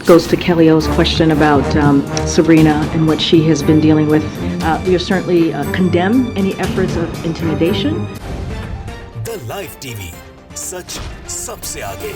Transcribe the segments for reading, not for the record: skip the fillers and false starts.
goes to Kelly O's question about Sabrina and what she has been dealing with. We certainly condemn any efforts of intimidation. The Live TV, सच सबसे आगे।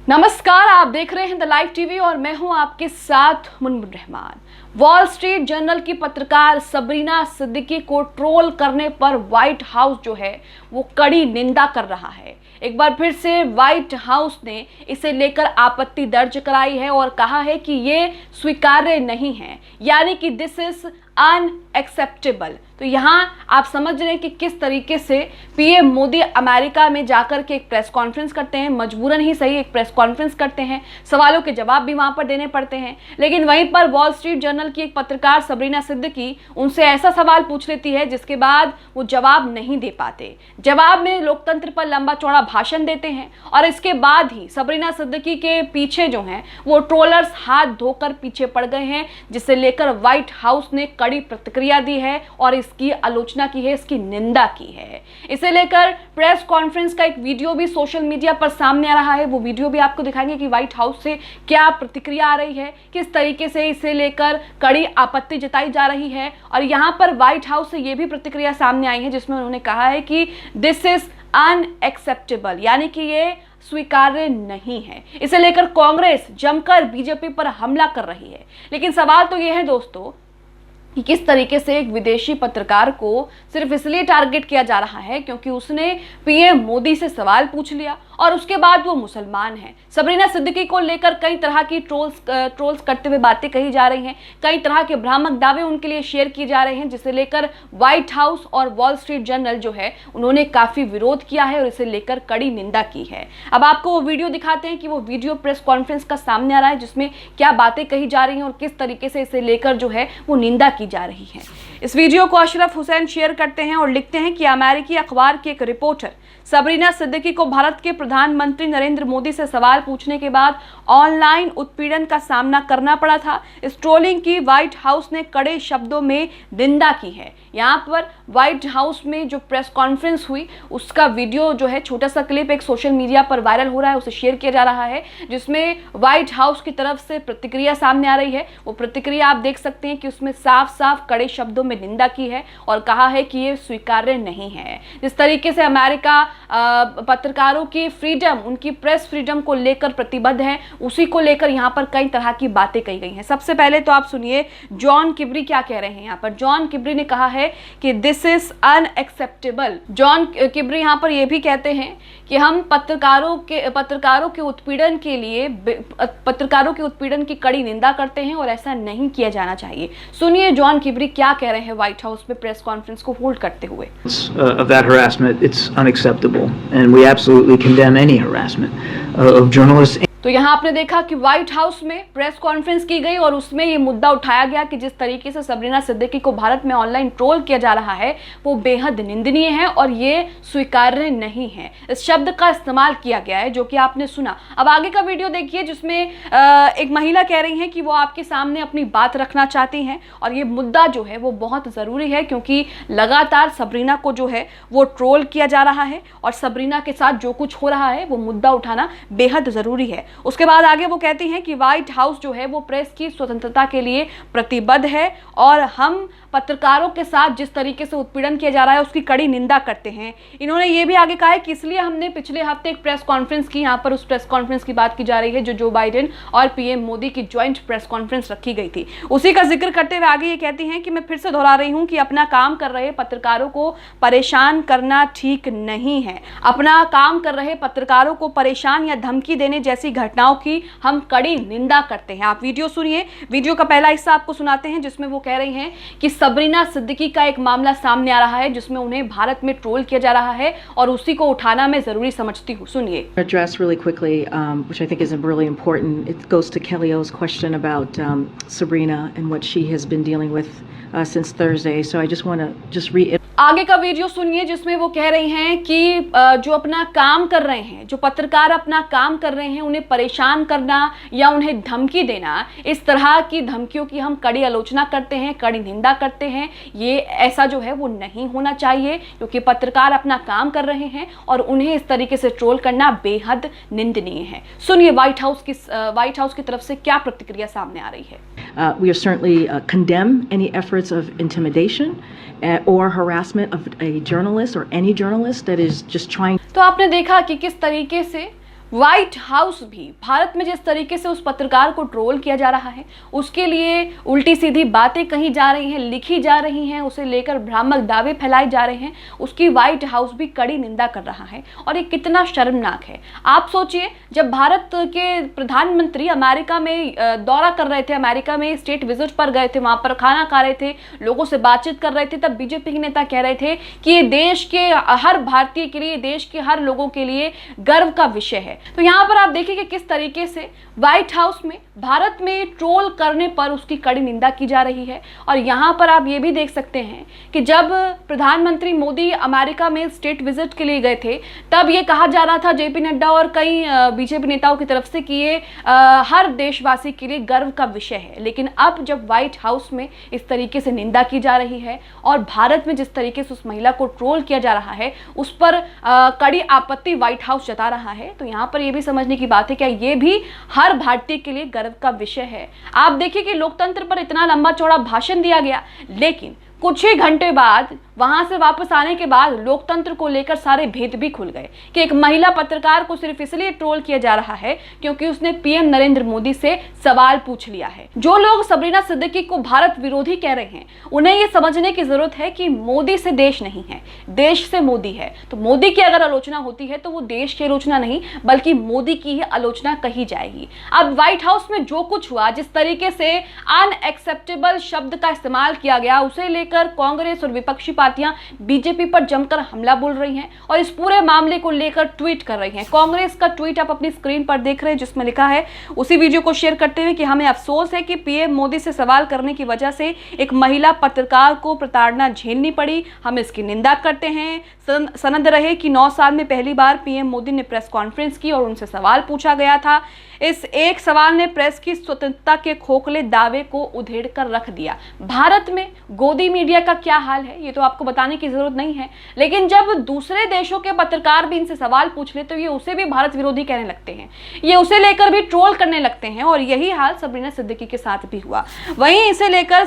नमस्कार, आप देख रहे हैं the live TV और मैं हूं आपके साथ Munmun Rahman. Wall street journal की पत्रकार सबरीना सिद्दीकी को ट्रोल करने पर व्हाइट हाउस जो है वो कड़ी निंदा कर रहा है। एक बार फिर से व्हाइट हाउस ने इसे लेकर आपत्ति दर्ज कराई है और कहा है कि ये स्वीकार्य नहीं है, यानी कि दिस इज अनएक्सेप्टेबल। तो यहाँ आप समझ रहे हैं कि किस तरीके से पीएम मोदी अमेरिका में जाकर के एक प्रेस कॉन्फ्रेंस करते हैं, मजबूरन ही सही एक प्रेस कॉन्फ्रेंस करते हैं, सवालों के जवाब भी वहां पर देने पड़ते हैं। लेकिन वहीं पर वॉल स्ट्रीट जर्नल की एक पत्रकार सबरीना सिद्दीकी उनसे ऐसा सवाल पूछ लेती है जिसके बाद वो जवाब नहीं दे पाते। जवाब में लोकतंत्र पर लंबा चौड़ा भाषण देते हैं और इसके बाद ही सबरीना सिद्दीकी के पीछे जो हैं वो ट्रोलर्स हाथ धोकर पीछे पड़ गए हैं, जिसे लेकर व्हाइट हाउस ने कड़ी प्रतिक्रिया दी है और इसकी आलोचना की है, इसकी निंदा की है। इसे लेकर प्रेस कॉन्फ्रेंस का एक वीडियो भी सोशल मीडिया पर सामने आ रहा है। वो वीडियो भी आपको दिखाएंगे कि व्हाइट हाउस से क्या प्रतिक्रिया आ रही है, किस तरीके से इसे लेकर कड़ी आपत्ति जताई जा रही है। और यहाँ पर व्हाइट हाउस से ये भी प्रतिक्रिया सामने आई है जिसमें उन्होंने कहा है कि दिस इज अनएक्सेप्टेबल, यानी कि ये स्वीकार्य नहीं है। इसे लेकर कांग्रेस जमकर बीजेपी पर हमला कर रही है। लेकिन सवाल तो ये है दोस्तों कि किस तरीके से एक विदेशी पत्रकार को सिर्फ इसलिए टारगेट किया जा रहा है क्योंकि उसने पीएम मोदी से सवाल पूछ लिया और उसके बाद वो मुसलमान है। सबरीना सिद्दीकी को लेकर कई तरह की ट्रोल्स करते हुए बातें कही जा रही हैं, कई तरह के भ्रामक दावे उनके लिए शेयर किए जा रहे हैं, जिसे लेकर व्हाइट हाउस और वॉल स्ट्रीट जर्नल जो है उन्होंने काफी विरोध किया है और इसे लेकर कड़ी निंदा की है। अब आपको वो वीडियो दिखाते हैं कि वो वीडियो प्रेस कॉन्फ्रेंस का सामने आ रहा है जिसमें क्या बातें कही जा रही हैं और किस तरीके से इसे लेकर जो है वो निंदा की जा रही है। इस वीडियो को अशरफ हुसैन शेयर करते हैं और लिखते हैं कि अमेरिकी अखबार के एक रिपोर्टर सबरीना सिद्दीकी को भारत के प्रधानमंत्री नरेंद्र मोदी से सवाल पूछने के बाद ऑनलाइन उत्पीड़न का सामना करना पड़ा था। इस ट्रोलिंग की व्हाइट हाउस ने कड़े शब्दों में निंदा की है। यहाँ पर व्हाइट हाउस में जो प्रेस कॉन्फ्रेंस हुई उसका वीडियो जो है, छोटा सा क्लिप एक सोशल मीडिया पर वायरल हो रहा है, उसे शेयर किया जा रहा है, जिसमें व्हाइट हाउस की तरफ से प्रतिक्रिया सामने आ रही है। वो प्रतिक्रिया आप देख सकते हैं कि उसमें साफ साफ कड़े शब्दों में निंदा की है और कहा है कि ये स्वीकार्य नहीं है। जिस तरीके से अमेरिका पत्रकारों की फ्रीडम, उनकी प्रेस फ्रीडम को लेकर प्रतिबद्ध है, उसी को लेकर यहाँ पर कई तरह की बातें कही गई हैं। सबसे पहले तो आप सुनिए जॉन किब्री क्या कह रहे हैं। यहाँ पर जॉन किब्री ने कहा है कि दिस इज अनएक्सेप्टेबल। जॉन किब्री यहाँ पर यह भी कहते हैं कि हम पत्रकारों के उत्पीड़न के लिए पत्रकारों के उत्पीड़न की कड़ी निंदा करते हैं और ऐसा नहीं किया जाना चाहिए। सुनिए जॉन किब्री क्या कह रहे हैं व्हाइट हाउस में प्रेस कॉन्फ्रेंस को होल्ड करते हुए। Of that harassment, it's unacceptable, and we absolutely condemn any harassment of journalists. तो यहाँ आपने देखा कि व्हाइट हाउस में प्रेस कॉन्फ्रेंस की गई और उसमें ये मुद्दा उठाया गया कि जिस तरीके से सबरीना सिद्दीकी को भारत में ऑनलाइन ट्रोल किया जा रहा है वो बेहद निंदनीय है और ये स्वीकार्य नहीं है। इस शब्द का इस्तेमाल किया गया है जो कि आपने सुना। अब आगे का वीडियो देखिए जिसमें एक महिला कह रही है कि वो आपके सामने अपनी बात रखना चाहती हैं और ये मुद्दा जो है वो बहुत ज़रूरी है क्योंकि लगातार सबरीना को जो है वो ट्रोल किया जा रहा है और सबरीना के साथ जो कुछ हो रहा है वो मुद्दा उठाना बेहद ज़रूरी है। उसके बाद आगे वो कहती हैं कि व्हाइट हाउस जो है वो प्रेस की स्वतंत्रता के लिए प्रतिबद्ध है और हम पत्रकारों के साथ जिस तरीके से उत्पीड़न किया जा रहा है उसकी कड़ी निंदा करते हैं। इन्होंने ये भी आगे कहा है कि इसलिए हमने पिछले हफ्ते एक प्रेस कॉन्फ्रेंस की, यहाँ पर उस प्रेस कॉन्फ्रेंस की बात की जा रही है जो जो बाइडेन और पीएम मोदी की ज्वाइंट प्रेस कॉन्फ्रेंस रखी गई थी, उसी का जिक्र करते हुए आगे ये कहती हैं कि मैं फिर से दोहरा रही हूँ कि अपना काम कर रहे पत्रकारों को परेशान करना ठीक नहीं है। अपना काम कर रहे पत्रकारों को परेशान या धमकी देने जैसी घटनाओं की हम कड़ी निंदा करते हैं। आप वीडियो सुनिए, वीडियो का पहला हिस्सा आपको सुनाते हैं जिसमें वो कह रही हैं कि सबरीना सिद्दीकी का एक मामला सामने आ रहा है जिसमें उन्हें भारत में ट्रोल किया जा रहा है और उसी को उठाना मैं जरूरी समझती हूँ। सुनिए। Address really quickly, which I think is really important. It goes to Kelly O's question about Sabrina and what she has been dealing with since Thursday. So I just want to just reiterate. आगे का video सुनिए जिसमें वो कह रही हैं कि जो अपना काम कर रहे हैं, जो पत्रकार अपना काम कर रहे हैं, उन्हें परेशान करना या उन्हें धमकी देना, इस तरह की धमकियों की हम कड़ी आलोचना करते हैं, कड़ी निंदा करते हैं। करते हैं, ये ऐसा जो है वो नहीं होना चाहिए, क्योंकि पत्रकार अपना काम कर रहे हैं और उन्हें इस तरीके से ट्रोल करना बेहद निंदनीय है। सुनिए व्हाइट हाउस की तरफ से क्या प्रतिक्रिया सामने आ रही है। We certainly condemn any efforts of intimidation or harassment of a journalist or any journalist that is just trying. तो आपने देखा कि किस तरीके से व्हाइट हाउस भी भारत में जिस तरीके से उस पत्रकार को ट्रोल किया जा रहा है, उसके लिए उल्टी सीधी बातें कही जा रही हैं, लिखी जा रही हैं, उसे लेकर भ्रामक दावे फैलाए जा रहे हैं, उसकी व्हाइट हाउस भी कड़ी निंदा कर रहा है और ये कितना शर्मनाक है। आप सोचिए, जब भारत के प्रधानमंत्री अमेरिका में दौरा कर रहे थे, अमेरिका में स्टेट विजिट पर गए थे, वहां पर खाना खा रहे थे, लोगों से बातचीत कर रहे थे, तब बीजेपी के नेता कह रहे थे कि ये देश के हर भारतीय के लिए, देश के हर लोगों के लिए गर्व का विषय है। तो यहाँ पर आप देखिए कि किस तरीके से व्हाइट हाउस में भारत में ट्रोल करने पर उसकी कड़ी निंदा की जा रही है। और यहाँ पर आप ये भी देख सकते हैं कि जब प्रधानमंत्री मोदी अमेरिका में स्टेट विजिट के लिए गए थे, तब ये कहा जा रहा था जेपी नड्डा और कई बीजेपी नेताओं की तरफ से कि ये हर देशवासी के लिए गर्व का विषय है। लेकिन अब जब व्हाइट हाउस में इस तरीके से निंदा की जा रही है और भारत में जिस तरीके से उस महिला को ट्रोल किया जा रहा है, उस पर कड़ी आपत्ति व्हाइट हाउस जता रहा है, तो यहाँ पर ये भी समझने की बात है क्या ये भी हर भारतीय के लिए गर्व का विषय है। आप देखिए कि लोकतंत्र पर इतना लंबा चौड़ा भाषण दिया गया, लेकिन कुछ ही घंटे बाद वहां से वापस आने के बाद लोकतंत्र को लेकर सारे भेद भी खुल गए कि एक महिला पत्रकार को सिर्फ इसलिए ट्रोल किया जा रहा है क्योंकि उसने पीएम नरेंद्र मोदी से सवाल पूछ लिया है। जो लोग सबरीना सिद्दीकी को भारत विरोधी कह रहे हैं, उन्हें यह समझने की जरूरत है कि मोदी से देश नहीं है, देश से मोदी है। तो मोदी की अगर आलोचना होती है तो वो देश की आलोचना नहीं बल्कि मोदी की ही आलोचना कही जाएगी। अब व्हाइट हाउस में जो कुछ हुआ, जिस तरीके से अनएक्सेप्टेबल शब्द का इस्तेमाल किया गया, उसे लेकर कांग्रेस और विपक्षी पार्टियां बीजेपी पर जमकर हमला बोल रही हैं और इस पूरे मामले को लेकर ट्वीट कर रही हैं। कांग्रेस का ट्वीट आप अपनी स्क्रीन पर देख रहे हैं, जिसमें लिखा है, उसी वीडियो को शेयर करते हुए कि हमें अफसोस है कि पीएम मोदी से सवाल करने की वजह से एक महिला पत्रकार को प्रताड़ना झेलनी पड़ी। हम इसकी निंदा करते हैं। सनद रहे कि 9 साल में पहली बार पीएम मोदी ने प्रेस कॉन्फ्रेंस की और उनसे सवाल पूछा गया था। इस एक सवाल ने प्रेस की स्वतंत्रता के खोखले दावे को उधेड़ कर रख दिया। भारत में गोदी मीडिया का क्या हाल है ये तो आपको बताने की जरूरत नहीं है, लेकिन जब दूसरे देशों के पत्रकार भी इनसे सवाल पूछ ले तो ये उसे भी भारत विरोधी कहने लगते हैं, ये उसे लेकर भी ट्रोल करने लगते हैं। और यही हाल सबरीना सिद्दीकी के साथ भी हुआ। वहीं इसे लेकर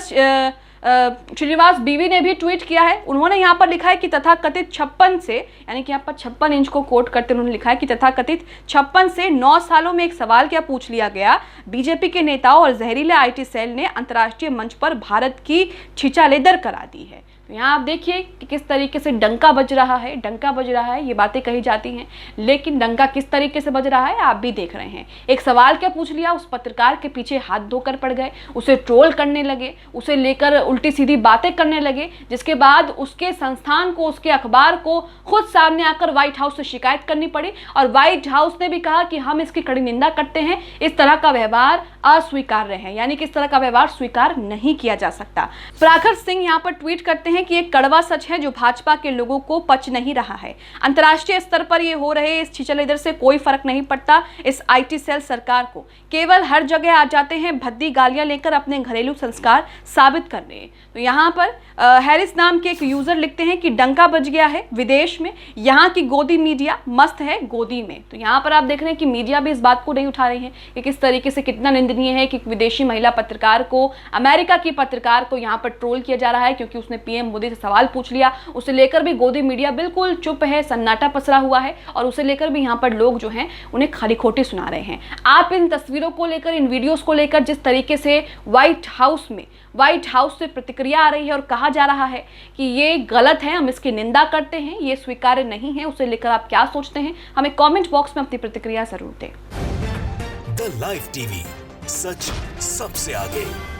श्रीनिवास बीवी ने भी ट्वीट किया है। उन्होंने यहाँ पर लिखा है कि तथाकथित 56 से, यानी कि यहाँ पर 56 इंच को कोट करते उन्होंने लिखा है कि तथाकथित 56 से 9 सालों में एक सवाल क्या पूछ लिया गया। बीजेपी के नेताओं और जहरीले आईटी सेल ने अंतर्राष्ट्रीय मंच पर भारत की छिछालेदर करा दी है। तो यहाँ आप देखिए कि किस तरीके से डंका बज रहा है, डंका बज रहा है, ये बातें कही जाती हैं, लेकिन डंका किस तरीके से बज रहा है आप भी देख रहे हैं। एक सवाल क्या पूछ लिया, उस पत्रकार के पीछे हाथ धोकर पड़ गए, उसे ट्रोल करने लगे, उसे लेकर उल्टी सीधी बातें करने लगे, जिसके बाद उसके संस्थान को, उसके अखबार को खुद सामने आकर व्हाइट हाउस से शिकायत करनी पड़ी। और व्हाइट हाउस ने भी कहा कि हम इसकी कड़ी निंदा करते हैं, इस तरह का व्यवहार अस्वीकार्य है, यानी कि इस तरह का व्यवहार स्वीकार नहीं किया जा सकता। प्रखर सिंह यहाँ पर ट्वीट करते हैं कि एक कड़वा सच है जो भाजपा के लोगों को पच नहीं रहा है। अंतर्राष्ट्रीय स्तर पर ये हो रहे इस छिछलेदर से कोई फर्क नहीं पड़ता। इस आईटी सेल सरकार को केवल हर जगह आ जाते हैं भद्दी गालियां लेकर अपने घरेलू संस्कार साबित करने। तो यहाँ पर हैरिस नाम के एक यूजर लिखते हैं कि डंका बज गया है विदेश में, यहाँ की गोदी मीडिया मस्त है गोदी में। तो यहाँ पर आप देख रहे हैं कि मीडिया भी इस बात को नहीं उठा रही है कि किस तरीके से कितना निंदनीय है कि विदेशी महिला पत्रकार को, अमेरिका की पत्रकार को यहाँ पर ट्रोल किया जा रहा है क्योंकि उसने पीएम मोदी से सवाल पूछ लिया। उसे लेकर भी गोदी मीडिया बिल्कुल चुप है, सन्नाटा पसरा हुआ है और उसे लेकर भी यहाँ पर लोग जो हैं उन्हें खरी खोटी सुना रहे हैं। आप इन तस्वीरों को लेकर, इन वीडियोस को लेकर जिस तरीके से व्हाइट हाउस से प्रतिक्रिया आ रही है और कहा जा रहा है कि ये गलत है, हम इसकी निंदा करते हैं, ये स्वीकार्य नहीं है, उसे लेकर आप क्या सोचते हैं, हमें कमेंट बॉक्स में अपनी प्रतिक्रिया जरूर दें। द लाइव टीवी, सच सबसे आगे।